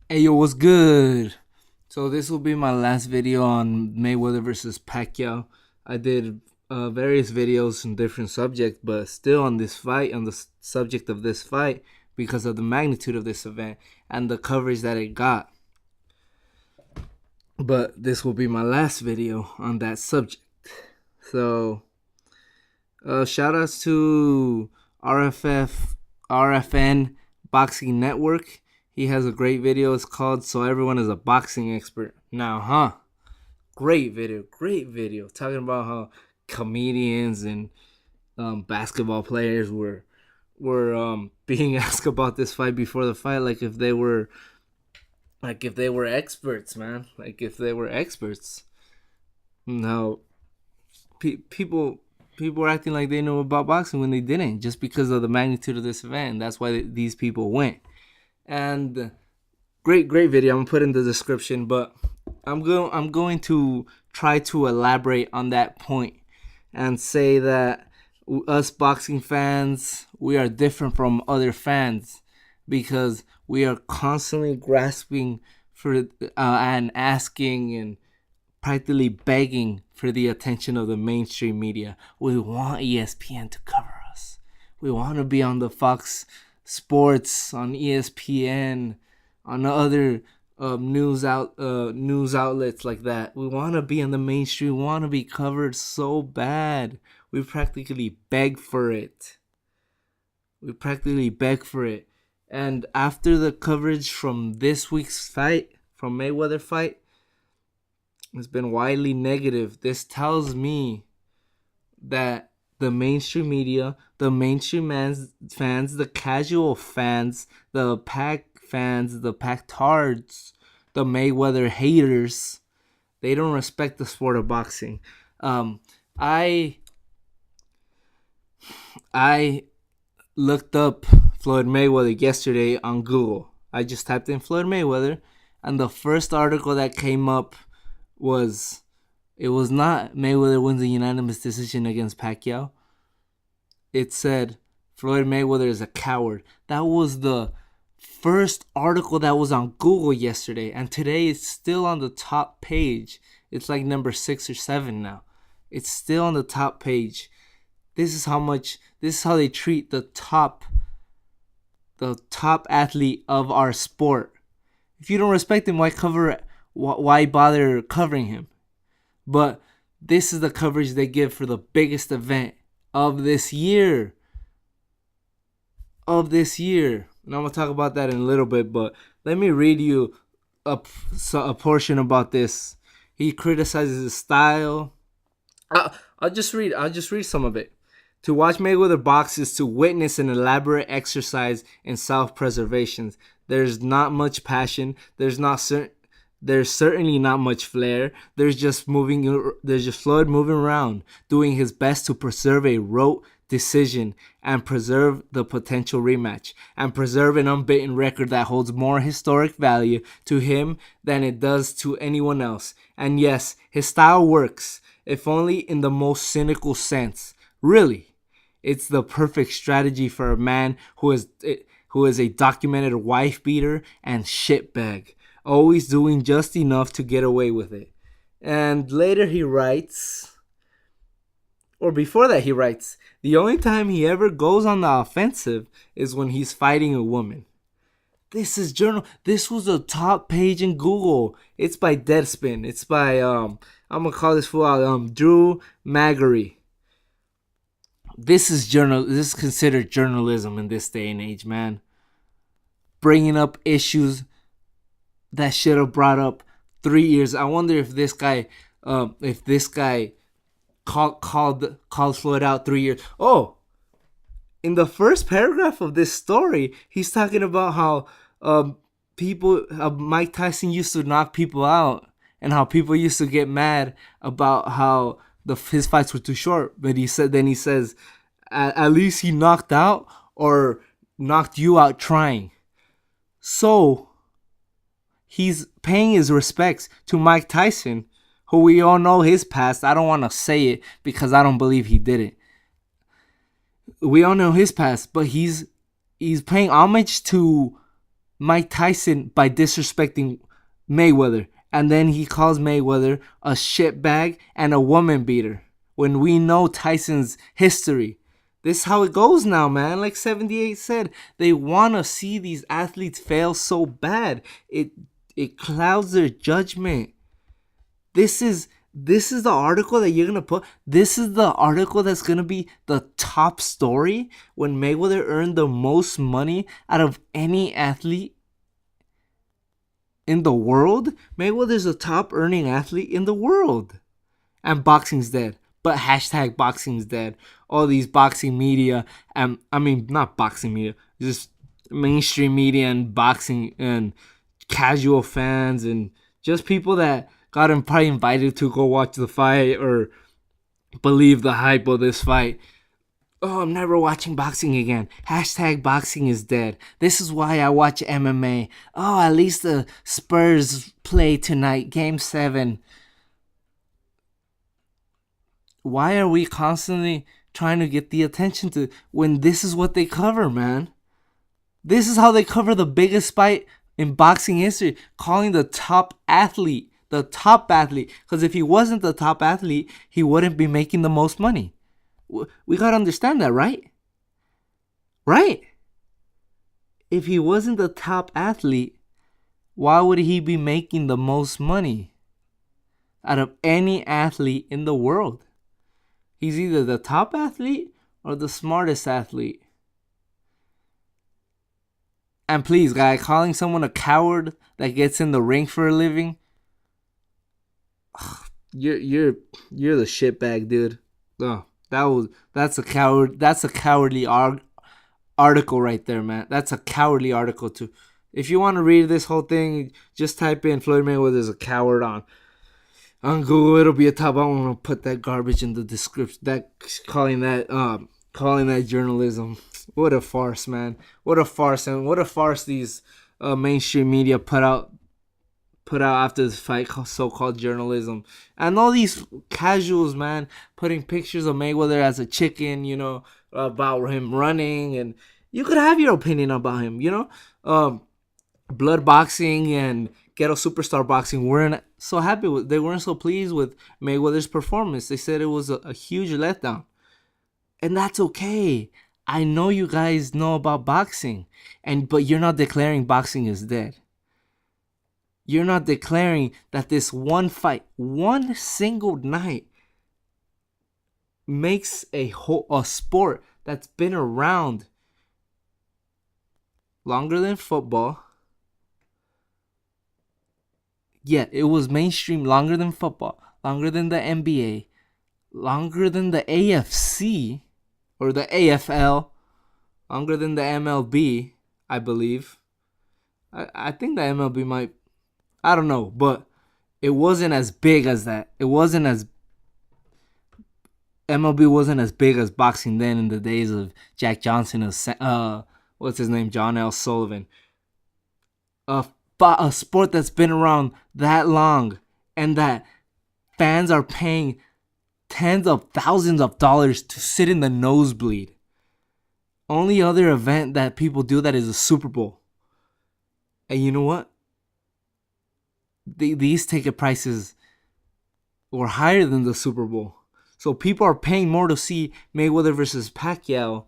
Hey yo, what's good? So this will be my last video on Mayweather versus Pacquiao. I did various videos on different subjects, but still on this fight, on the subject of this fight, because of the magnitude of this event and the coverage that it got. But this will be my last video on that subject. So, shout outs to RFN Boxing Network. He has a great video. It's called "So Everyone is a Boxing Expert Now, Huh?" Great video, great video. Talking about how comedians and basketball players were being asked about this fight before the fight, like if they were experts, man. Like if they were experts. No, people were acting like they know about boxing when they didn't, just because of the magnitude of this event. And that's why these people went. And great video. I'm gonna put in the description, but I'm going to try to elaborate on that point and say that us boxing fans, we are different from other fans because we are constantly grasping for and asking and practically begging for the attention of the mainstream media. We want ESPN to cover us. We want to be on the Fox Sports, on ESPN, on other news outlets like that. We want to be in the mainstream. We want to be covered so bad. We practically beg for it. We practically beg for it. And after the coverage from this week's fight, from Mayweather fight, it's been widely negative. This tells me that the mainstream media, the mainstream fans, the casual fans, the pack fans, the pack-tards, the Mayweather haters, they don't respect the sport of boxing. I I looked up Floyd Mayweather yesterday on Google. I just typed in Floyd Mayweather, and the first article that came up was it was not Mayweather wins a unanimous decision against Pacquiao. It said Floyd Mayweather is a coward. That was the first article that was on Google yesterday, and today it's still on the top page. It's like number 6 or 7 now. It's still on the top page. This is how they treat the top athlete of our sport. If you don't respect him, why bother covering him? But this is the coverage they give for the biggest event of this year. And I'm going to talk about that in a little bit, but let me read you a portion about this. He criticizes his style. I'll just read some of it. To watch Mayweather box is to witness an elaborate exercise in self-preservation. There's not much passion. There's certainly not much flair. There's just Floyd moving around, doing his best to preserve a rote decision and preserve the potential rematch and preserve an unbeaten record that holds more historic value to him than it does to anyone else. And yes, his style works, if only in the most cynical sense. Really, it's the perfect strategy for a man who is a documented wife beater and shitbag, always doing just enough to get away with it. And later he writes, or before that he writes, the only time he ever goes on the offensive is when he's fighting a woman. This was the top page in Google. It's by Deadspin. It's by I'm gonna call this fool out, Drew Magary. This is considered journalism in this day and age, man. Bringing up issues that should have brought up 3 years. I wonder if this guy called Floyd out 3 years. Oh, in the first paragraph of this story, he's talking about how Mike Tyson used to knock people out, and how people used to get mad about how his fights were too short. But he says, at least he knocked out or knocked you out trying. So he's paying his respects to Mike Tyson, who we all know his past. I don't want to say it because I don't believe he did it. We all know his past, but he's paying homage to Mike Tyson by disrespecting Mayweather. And then he calls Mayweather a shitbag and a woman beater. When we know Tyson's history. This is how it goes now, man. Like 78 said, they want to see these athletes fail so bad. It clouds their judgment. This is the article that you're going to put. This is the article that's going to be the top story when Mayweather earned the most money out of any athlete in the world. Mayweather's the top earning athlete in the world. And boxing's dead. But hashtag boxing's dead. All these boxing media, not boxing media, just mainstream media and boxing and casual fans and just people that got him probably invited to go watch the fight or believe the hype of this fight. Oh, I'm never watching boxing again. Hashtag boxing is dead. This is why I watch MMA. Oh, at least the Spurs play tonight, Game 7. Why are we constantly trying to get the attention to when this is what they cover, man? This is how they cover the biggest fight in boxing history, calling the top athlete the top athlete. Because if he wasn't the top athlete, he wouldn't be making the most money. We got to understand that, right? Right? If he wasn't the top athlete, why would he be making the most money out of any athlete in the world? He's either the top athlete or the smartest athlete. And please, guy, calling someone a coward that gets in the ring for a living, you're the shitbag, dude. Oh, that's a coward. That's a cowardly article right there, man. That's a cowardly article too. If you want to read this whole thing, just type in Floyd Mayweather's a coward on Google. It'll be a top. I don't want to put that garbage in the description. Calling that journalism. What a farce, man. What a farce, and what a farce these mainstream media put out after this fight, so-called journalism. And all these casuals, man, putting pictures of Mayweather as a chicken, about him running, and you could have your opinion about him, blood boxing and ghetto superstar boxing weren't so happy with, they weren't so pleased with Mayweather's performance. They said it was a huge letdown. And that's okay. I know you guys know about boxing, but you're not declaring boxing is dead. You're not declaring that this one fight, one single night, makes a sport that's been around longer than football. Yeah, it was mainstream longer than football, longer than the NBA, longer than the AFC or the AFL, longer than the MLB, I believe. I think the MLB might, I don't know, but it wasn't as big as that. MLB wasn't as big as boxing then in the days of Jack Johnson and what's his name, John L. Sullivan. A sport that's been around that long and that fans are paying tens of thousands of dollars to sit in the nosebleed. Only other event that people do that is a Super Bowl. And you know what? These ticket prices were higher than the Super Bowl. So people are paying more to see Mayweather versus Pacquiao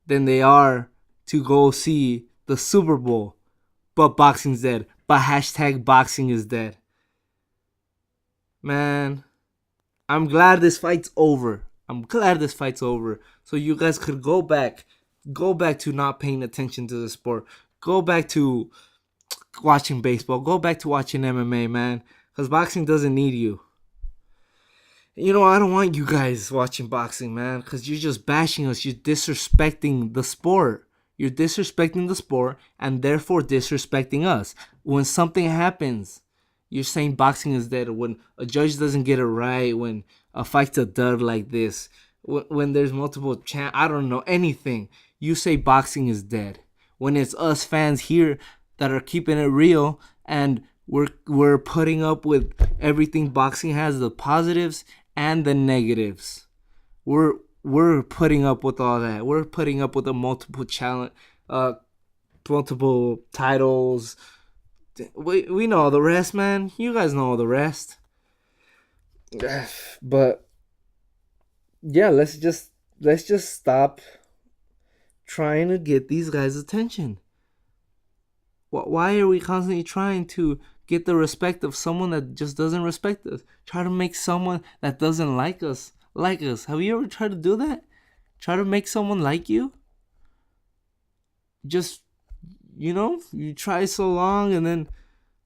than they are to go see the Super Bowl. But boxing's dead. But hashtag boxing is dead. Man, I'm glad this fight's over. So you guys could go back to not paying attention to the sport. Go back to watching baseball. Go back to watching MMA, man. Because boxing doesn't need you. I don't want you guys watching boxing, man. Because you're just bashing us. You're disrespecting the sport. You're disrespecting the sport and therefore disrespecting us. When something happens, you're saying boxing is dead. When a judge doesn't get it right. When a fight's a dud like this. When there's multiple I don't know, anything. You say boxing is dead. When it's us fans here that are keeping it real and we're putting up with everything boxing has, the positives and the negatives. We're putting up with all that. We're putting up with the multiple multiple titles. We know all the rest, man. You guys know all the rest. But yeah, let's just stop trying to get these guys' attention. Why are we constantly trying to get the respect of someone that just doesn't respect us? Try to make someone that doesn't like us like us. Have you ever tried to do that? Try to make someone like you? Just, you try so long and then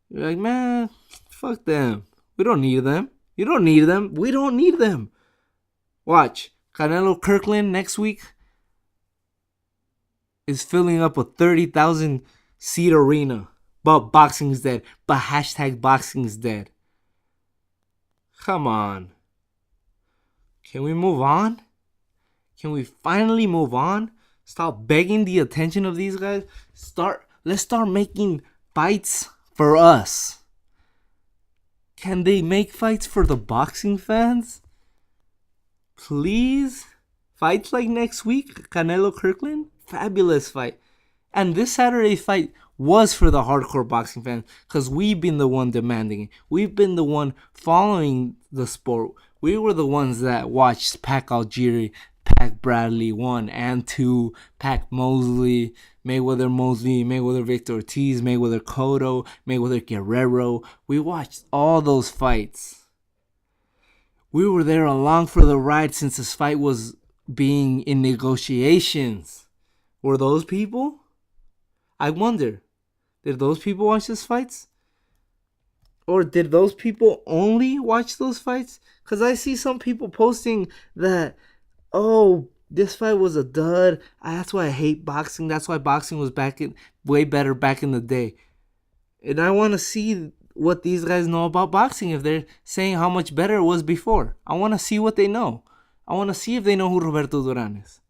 you're like, man, fuck them. We don't need them. You don't need them. We don't need them. Watch. Canelo Kirkland next week is filling up a 30,000 seat arena. But boxing's dead. But hashtag boxing's dead. Come on. Can we move on? Can we finally move on? Stop begging the attention of these guys. Let's start making fights for us. Can they make fights for the boxing fans? Please? Fights like next week, Canelo Kirkland? Fabulous fight. And this Saturday fight was for the hardcore boxing fans because we've been the one demanding it. We've been the one following the sport. We were the ones that watched Pac Algieri, Pac Bradley 1 and 2, Pac Mosley, Mayweather Victor Ortiz, Mayweather Cotto, Mayweather Guerrero. We watched all those fights. We were there along for the ride since this fight was being in negotiations. Were those people? I wonder, did those people watch these fights? Or did those people only watch those fights? Because I see some people posting that, oh, this fight was a dud. That's why I hate boxing. That's why boxing was way better back in the day. And I want to see what these guys know about boxing if they're saying how much better it was before. I want to see what they know. I want to see if they know who Roberto Duran is.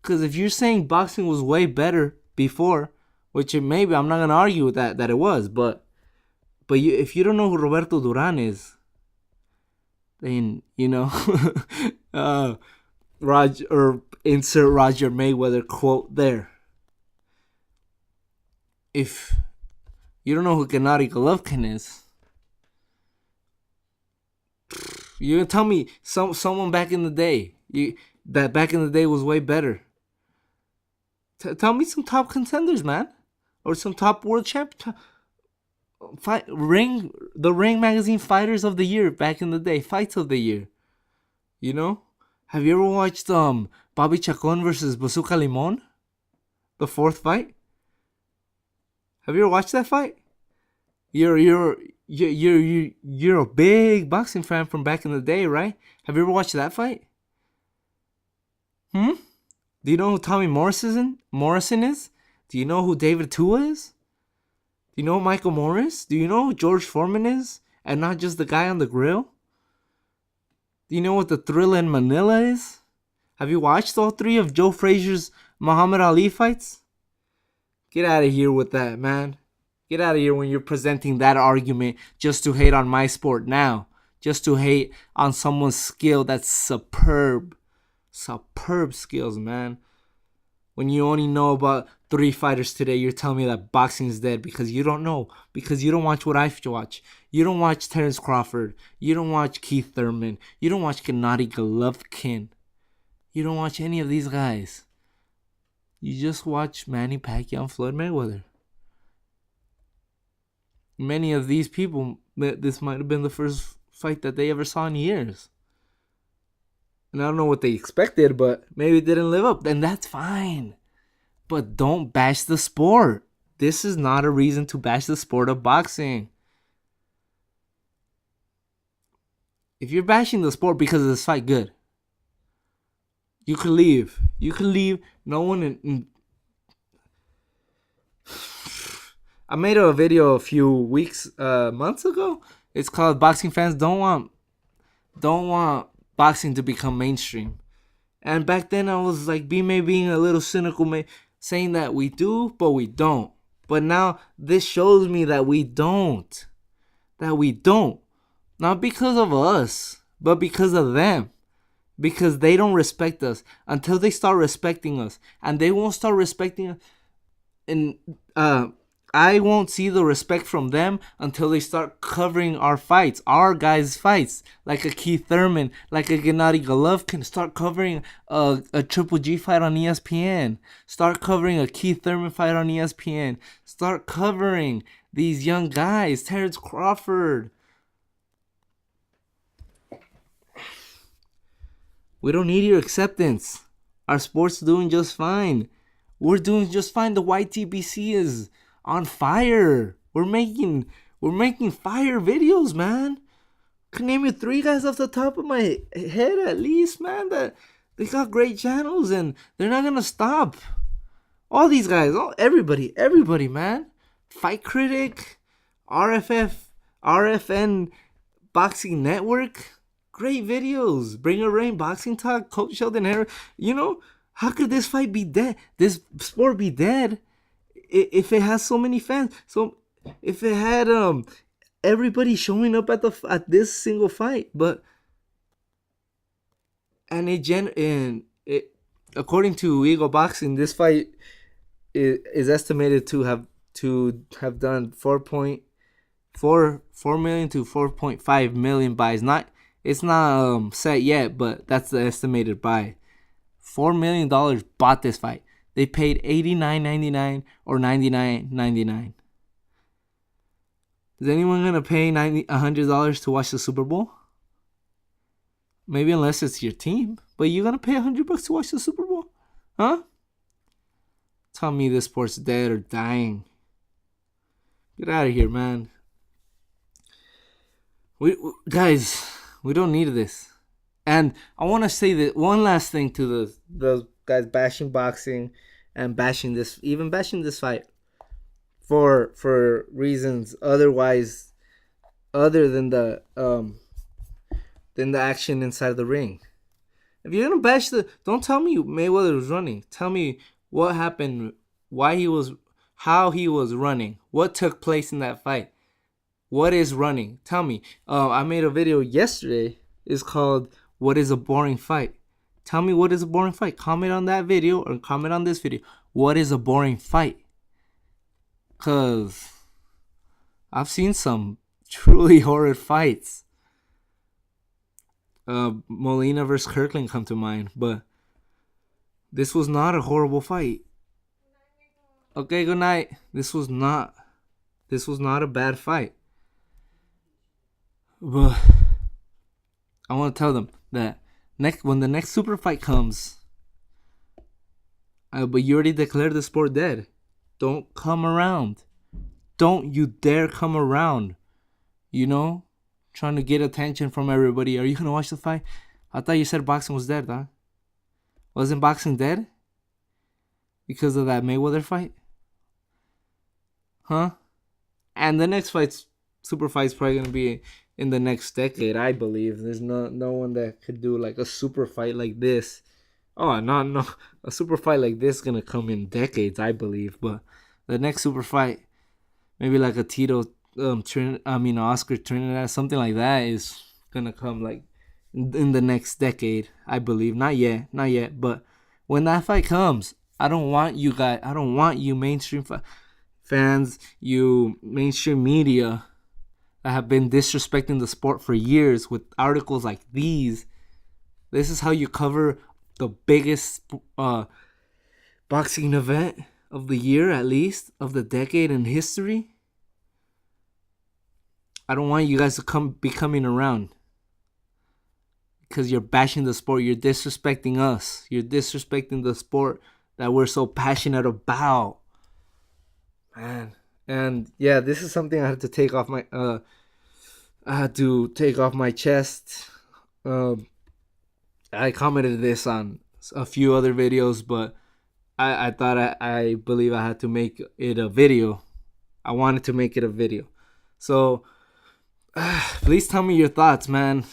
Because if you're saying boxing was way better before, which it maybe, I'm not going to argue with that it was, but if you don't know who Roberto Duran is, then, Roger, or insert Roger Mayweather quote there. If you don't know who Gennady Golovkin is, you're gonna tell me someone back in the day that back in the day was way better. Tell me some top contenders, man, or some top world champ. The Ring Magazine Fighters of the Year back in the day, Fights of the Year. Have you ever watched Bobby Chacon versus Bazooka Limon? The fourth fight? Have you ever watched that fight? You're a big boxing fan from back in the day, right? Have you ever watched that fight? Do you know who Tommy Morrison is? Do you know who David Tua is? Do you know Michael Morris? Do you know who George Foreman is? And not just the guy on the grill? Do you know what the Thrill in Manila is? Have you watched all three of Joe Frazier's Muhammad Ali fights? Get out of here with that, man. Get out of here when you're presenting that argument just to hate on my sport now. Just to hate on someone's skill that's superb. Superb skills, man. When you only know about 3 fighters today, you're telling me that boxing is dead because you don't know. Because you don't watch what I watch. You don't watch Terence Crawford. You don't watch Keith Thurman. You don't watch Gennady Golovkin. You don't watch any of these guys. You just watch Manny Pacquiao and Floyd Mayweather. Many of these people, this might have been the first fight that they ever saw in years. And I don't know what they expected, but maybe it didn't live up. Then that's fine. But don't bash the sport. This is not a reason to bash the sport of boxing. If you're bashing the sport because of this fight, good. You could leave. You could leave. No one I made a video a few months ago. It's called "Boxing Fans Don't Want Boxing to Become Mainstream." And back then I was like being a little cynical, saying that we do, but we don't. But now this shows me that we don't. That we don't. Not because of us, but because of them. Because they don't respect us until they start respecting us. And they won't start respecting us and I won't see the respect from them until they start covering our fights, our guys' fights, like a Keith Thurman, like a Gennady Golovkin. Start covering a Triple G fight on ESPN. Start covering a Keith Thurman fight on ESPN. Start covering these young guys, Terrence Crawford. We don't need your acceptance. Our sport's doing just fine. We're doing just fine. The YTBC is on fire. We're making fire videos, man. Can name you 3 guys off the top of my head at least, man, that they got great channels and they're not gonna stop. All these guys, everybody, man. Fight Critic, RFN Boxing Network. Great videos. Bring a Rain, Boxing Talk, Coach Sheldon Harris. You know, how could this fight be dead? This sport be dead if it has so many fans? So if it had everybody showing up at this single fight, but according to Eagle Boxing, this fight is estimated to have done 4 million to 4.5 million buys. It's not set yet, but that's the estimated buy. $4 million bought this fight. They paid $89.99 or $99.99. Is anyone gonna pay $100 to watch the Super Bowl? Maybe unless it's your team, but you're gonna pay $100 to watch the Super Bowl, huh? Tell me this sport's dead or dying. Get out of here, man. Guys, we don't need this. And I want to say that one last thing to the guys bashing boxing and bashing this fight for reasons other than the action inside the ring. If you're gonna bash don't tell me Mayweather was running. Tell me what happened, how he was running, what took place in that fight. What is running? Tell me. I made a video yesterday. It's called "What is a Boring Fight?" Tell me what is a boring fight. Comment on that video or comment on this video. What is a boring fight? Cause I've seen some truly horrid fights. Molina versus Kirkland come to mind, but this was not a horrible fight. Okay, good night. This was not a bad fight. But I want to tell them that when the next super fight comes, but you already declared the sport dead. Don't come around. Don't you dare come around. You know, trying to get attention from everybody. Are you gonna watch the fight? I thought you said boxing was dead, huh? Wasn't boxing dead because of that Mayweather fight? Huh? And the next super fight's probably gonna be in the next decade, I believe. There's no one that could do like a super fight like this. Oh, no, a super fight like this is gonna come in decades, I believe. But the next super fight, maybe like a Oscar Trinidad, something like that, is gonna come like in the next decade, I believe. Not yet. But when that fight comes, I don't want you mainstream fans, you mainstream media that have been disrespecting the sport for years with articles like these. This is how you cover the biggest boxing event of the year, at least of the decade in history. I don't want you guys to be coming around because you're bashing the sport. You're disrespecting us. You're disrespecting the sport that we're so passionate about, man. And yeah, this is something I had to take off my chest. I commented this on a few other videos, but I thought I believe I had to make it a video. I wanted to make it a video. So please tell me your thoughts, man.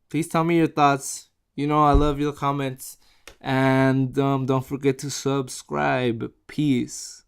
Please tell me your thoughts. You know I love your comments. And don't forget to subscribe. Peace.